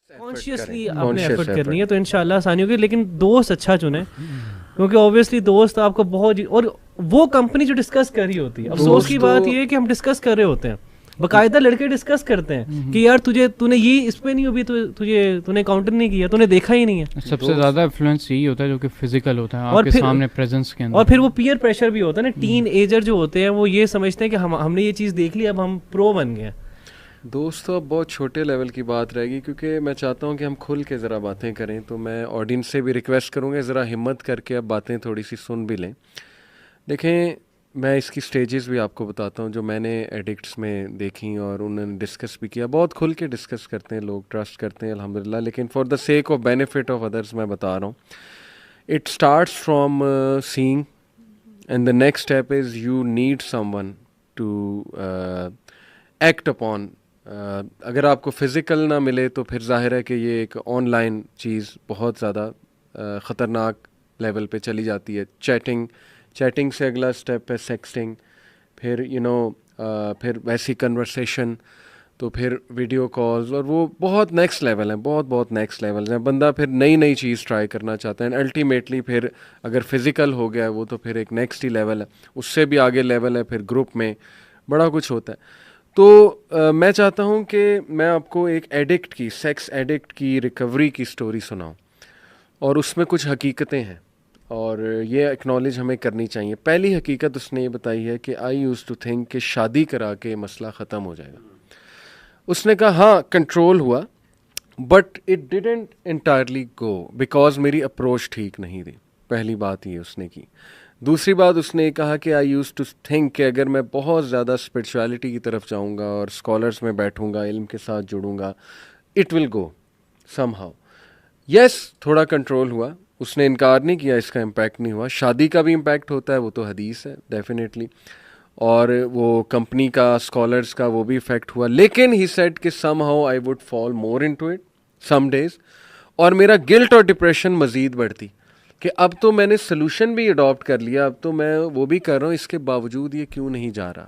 Consciously آپ نے effort کرنی ہے تو انشاءاللہ آسانی ہوگی. لیکن دوست اچھا چنیں, کیونکہ اوبیسلی دوست آپ کو بہت, اور وہ کمپنی جو ڈسکس کر رہی ہوتی ہے. افسوس کی بات یہ ہے کہ ہم ڈسکس کر رہے ہوتے ہیں, باقاعدہ لڑکے ڈسکس کرتے ہیں کہ یار تو نے یہ اس پہ نہیں ہوئی, تو نے کاؤنٹر نہیں کیا, تو نے دیکھا ہی نہیں ہے. سب سے زیادہ انفلوئنس یہی ہوتا ہے جو کہ فزیکل ہوتا ہے آپ کے سامنے پریزنس کے اندر. اور پھر وہ پیئر پریشر بھی ہوتا ہے نا. ٹین ایجر جو ہوتے ہیں وہ یہ سمجھتے ہیں کہ ہم نے یہ چیز دیکھ لی, اب ہم پرو بن گئے. دوستو اب بہت چھوٹے لیول کی بات رہے گی, کیونکہ میں چاہتا ہوں کہ ہم کھل کے ذرا باتیں کریں. تو میں آڈینس سے بھی ریکویسٹ کروں گا ذرا ہمت کر کے اب باتیں تھوڑی سی سن بھی لیں. دیکھیں, میں اس کی سٹیجز بھی آپ کو بتاتا ہوں جو میں نے ایڈکٹس میں دیکھیں اور انہوں نے ڈسکس بھی کیا. بہت کھل کے ڈسکس کرتے ہیں لوگ, ٹرسٹ کرتے ہیں الحمدللہ, لیکن for the sake of benefit of others میں بتا رہا ہوں. It starts from seeing and the next step is you need someone to act upon. اگر آپ کو فزیکل نہ ملے تو پھر ظاہر ہے کہ یہ ایک آن لائن چیز بہت زیادہ خطرناک لیول پہ چلی جاتی ہے. چیٹنگ سے اگلا اسٹیپ ہے سیکسٹنگ, پھر پھر ویسی کنورسیشن, تو پھر ویڈیو کالز, اور وہ بہت نیکسٹ لیول ہیں, بہت نیکسٹ لیول ہیں. بندہ پھر نئی چیز ٹرائی کرنا چاہتا ہے, الٹیمیٹلی پھر اگر فزیکل ہو گیا وہ تو پھر ایک نیکسٹ ہی لیول ہے. اس سے بھی آگے لیول ہے پھر گروپ میں بڑا کچھ ہوتا ہے. تو میں چاہتا ہوں کہ میں آپ کو ایک ایڈکٹ کی, سیکس ایڈکٹ کی ریکوری کی سٹوری سناؤں, اور اس میں کچھ حقیقتیں ہیں اور یہ اکنالج ہمیں کرنی چاہیے. پہلی حقیقت اس نے یہ بتائی ہے کہ آئی یوز ٹو تھنک کہ شادی کرا کے مسئلہ ختم ہو جائے گا. اس نے کہا ہاں کنٹرول ہوا, but it didn't entirely go because میری اپروچ ٹھیک نہیں تھی. پہلی بات یہ اس نے کی. دوسری بات اس نے یہ کہا کہ آئی یوز ٹو تھنک کہ اگر میں بہت زیادہ اسپرچویلٹی کی طرف جاؤں گا اور اسکالرس میں بیٹھوں گا, علم کے ساتھ جڑوں گا, it will go some how. یس, تھوڑا کنٹرول ہوا, اس نے انکار نہیں کیا اس کا امپیکٹ نہیں ہوا. شادی کا بھی امپیکٹ ہوتا ہے, وہ تو حدیث ہے ڈیفینیٹلی, اور وہ کمپنی کا, اسکالرس کا, وہ بھی افیکٹ ہوا. لیکن ہی سیڈ کہ somehow I would fall more into it some days, اور میرا گلٹ اور ڈپریشن مزید بڑھتی کہ اب تو میں نے سلوشن بھی اڈاپٹ کر لیا, اب تو میں وہ بھی کر رہا ہوں, اس کے باوجود یہ کیوں نہیں جا رہا.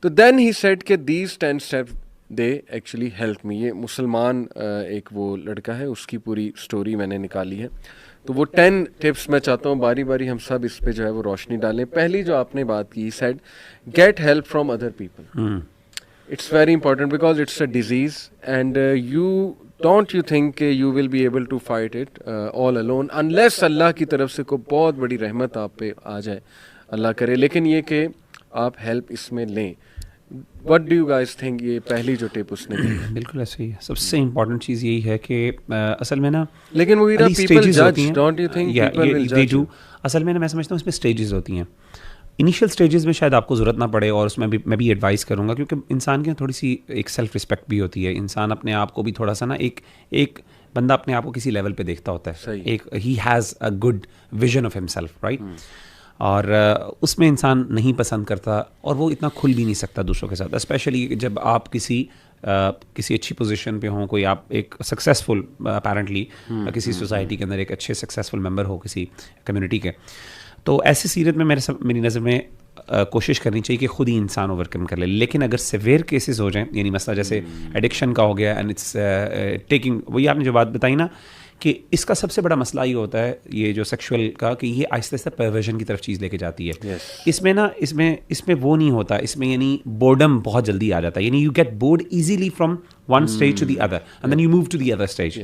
تو دین ہی سیڈ کہ these 10 step they actually help me. یہ مسلمان ایک وہ لڑکا ہے, اس کی پوری سٹوری میں نے نکالی ہے. تو وہ 10 ٹپس میں چاہتا ہوں باری باری ہم سب اس پہ جو ہے وہ روشنی ڈالیں. پہلی جو آپ نے بات کی, said get help from other people. It's very important because it's a disease and don't you think کہ you will be able to fight it all alone unless Allah کی طرف سے کوئی بہت بڑی رحمت آپ پہ آ جائے, اللہ کرے. لیکن یہ کہ آپ ہیلپ اس میں لیں. What do you guys think, یہ پہلی جو ٹپ اس نے دی. بالکل ایسے ہی, سب سے امپورٹنٹ چیز یہی ہے کہ اصل میں نا, لیکن وہ پیپل جج, don't you think people will جج. اصل میں نا میں سمجھتا ہوں اس میں اسٹیجز ہوتی ہیں. انیشیل اسٹیجز میں شاید آپ کو ضرورت نہ پڑے, اور اس میں بھی میں بھی ایڈوائز کروں گا, کیونکہ انسان کی تھوڑی سی ایک سیلف رسپیکٹ بھی ہوتی ہے. انسان اپنے آپ کو بھی تھوڑا سا نا, ایک بندہ اپنے آپ کو کسی لیول پہ دیکھتا ہوتا ہے, ایک he has a good vision of himself, right. اور اس میں انسان نہیں پسند کرتا, اور وہ اتنا کھل بھی نہیں سکتا دوسروں کے ساتھ, اسپیشلی جب آپ کسی اچھی پوزیشن پہ ہوں, کوئی آپ ایک سکسیزفل اپیرنٹلی کسی سوسائٹی کے اندر ایک اچھے سکسیزفل ممبر ہو کسی کمیونٹی کے. تو ایسی سیرت میں میری نظر میں کوشش کرنی چاہیے کہ خود ہی انسان اوور کم کر لے. لیکن اگر سیویئر کیسز ہو جائیں, یعنی مسئلہ جیسے ایڈکشن کا ہو گیا, اینڈ اٹس ٹیکنگ, وہی آپ نے جو بات بتائی نا کہ اس کا سب سے بڑا مسئلہ یہ ہوتا ہے, یہ جو سیکشول کا, کہ یہ آہستہ آہستہ پرورژن کی طرف چیز لے کے جاتی ہے. اس میں نا اس میں وہ نہیں ہوتا, اس میں یعنی بورڈم بہت جلدی آ جاتا ہے. یعنی you get bored easily from one stage to the other and then you move to the other stage.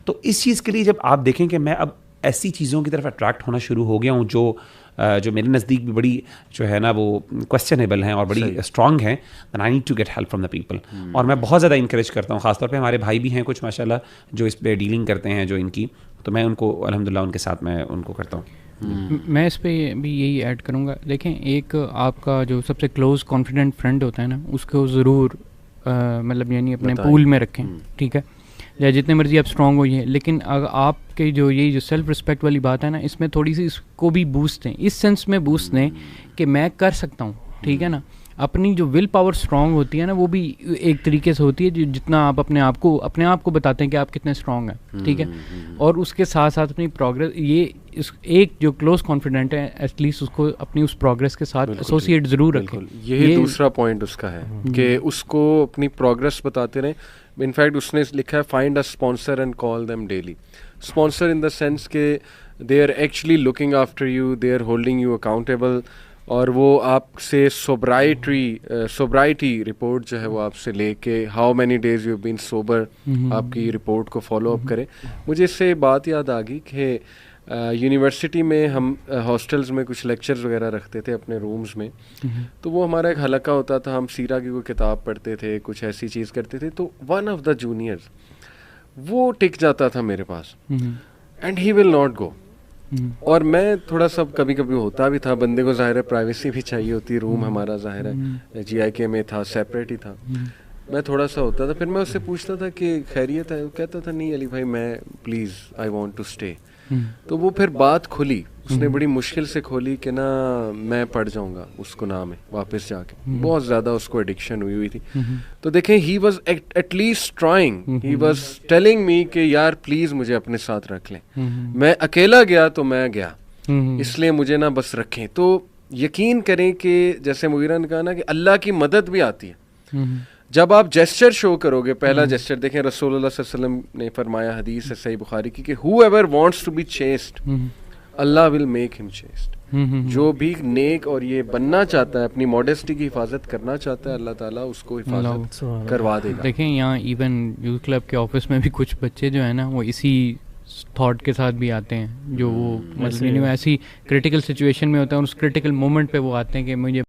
تو اس چیز کے لیے جب آپ دیکھیں کہ میں اب ایسی چیزوں کی طرف اٹریکٹ ہونا شروع ہو گیا ہوں جو میرے نزدیک بھی بڑی جو ہے نا وہ کویسچنیبل ہیں اور بڑی اسٹرانگ ہیں, then I need to get help from the people. اور میں بہت زیادہ انکریج کرتا ہوں, خاص طور پہ ہمارے بھائی بھی ہیں کچھ ماشاء اللہ جو اس پہ ڈیلنگ کرتے ہیں, جو ان کی, تو میں ان کو الحمدللہ ان کے ساتھ میں ان کو کرتا ہوں. میں اس پہ بھی یہی ایڈ کروں گا. دیکھیں, ایک آپ کا جو سب سے کلوز کانفیڈنٹ فرینڈ ہوتا ہے نا, اس کو ضرور مطلب یعنی اپنے پول میں رکھیں, ٹھیک ہے, یا جتنے مرضی آپ اسٹرانگ ہوئیے. لیکن اگر آپ کے جو سیلف رسپیکٹ والی بات ہے نا, اس میں تھوڑی سی اس کو بھی بوسٹ دیں, اس سینس میں بوسٹ دیں کہ میں کر سکتا ہوں, ٹھیک ہے نا. اپنی جو ول پاور اسٹرانگ ہوتی ہے نا وہ بھی ایک طریقے سے ہوتی ہے جتنا آپ اپنے آپ کو بتاتے ہیں کہ آپ کتنے اسٹرانگ ہیں, ٹھیک ہے, اور اس کے ساتھ ساتھ اپنی پروگرس, یہ ایک جو کلوز کانفیڈنٹ ہے ایٹ لیسٹ اس کو اپنی اس پروگرس کے ساتھ ایسوسیٹ ضرور رکھیں. یہی دوسرا پوائنٹ اس کا ہے کہ اس کو اپنی پروگرس بتاتے رہیں. انفیکٹ اس نے لکھا ہے find a sponsor and call them daily. Sponsor in the sense کہ they are actually looking after you, they are holding you accountable, اور وہ آپ سے سوبرائٹی رپورٹ جو ہے وہ آپ سے لے کے how many days you been sober آپ کی رپورٹ کو فالو اپ کرے. مجھے اس سے بات یاد آ گئی کہ یونیورسٹی میں ہم ہاسٹلز میں کچھ لیکچرز وغیرہ رکھتے تھے اپنے رومز میں, تو وہ ہمارا ایک حلقہ ہوتا تھا, ہم سیرہ کی کوئی کتاب پڑھتے تھے, کچھ ایسی چیز کرتے تھے, تو ون آف دا جونیئرز وہ ٹک جاتا تھا میرے پاس and he will not go. اور میں تھوڑا سا کبھی کبھی ہوتا بھی تھا, بندے کو ظاہر ہے پرائیویسی بھی چاہیے ہوتی, روم ہمارا ظاہر ہے جی آئی کے میں تھا, سیپریٹ ہی تھا, میں تھوڑا سا ہوتا تھا. پھر میں اس سے پوچھتا تھا کہ خیریت ہے, وہ کہتا تھا نہیں علی بھائی میں please I want to stay. تو وہ پھر بات کھلی, اس نے بڑی مشکل سے کھولی کہ نا میں پڑھ جاؤں گا اس کو نام ہے واپس جا کے, بہت زیادہ اس کو ایڈکشن ہوئی تھی. تو دیکھیں he was at least trying, he was telling me کہ یار پلیز مجھے اپنے ساتھ رکھ لیں, میں اکیلا گیا تو میں گیا, اس لیے مجھے نا بس رکھیں. تو یقین کریں کہ جیسے مغیرہ نے کہا نا کہ اللہ کی مدد بھی آتی ہے جب آپ جیسچر شو کرو گے. پہلا جیسچر دیکھیں رسول اللہ صلی اللہ علیہ وسلم نے فرمایا, حدیث ہے صحیح بخاری کی, کہ who ever wants to be chaste Allah will make him chaste. جو بھی نیک اور یہ بننا چاہتا ہے, اپنی ماڈیسٹی کی حفاظت کرنا چاہتا ہے, اللہ تعالیٰ اس کو حفاظت کروا دے گا. دیکھیں یہاں ایون یوتھ کلب کے آفس میں بھی کچھ بچے جو ہیں نا وہ اسی تھاٹ کے ساتھ بھی آتے ہیں, جو وہ مطلب ایسی کریٹیکل سچویشن میں ہوتا ہے, اور اس کریٹیکل مومنٹ پہ وہ آتے ہیں کہ مجھے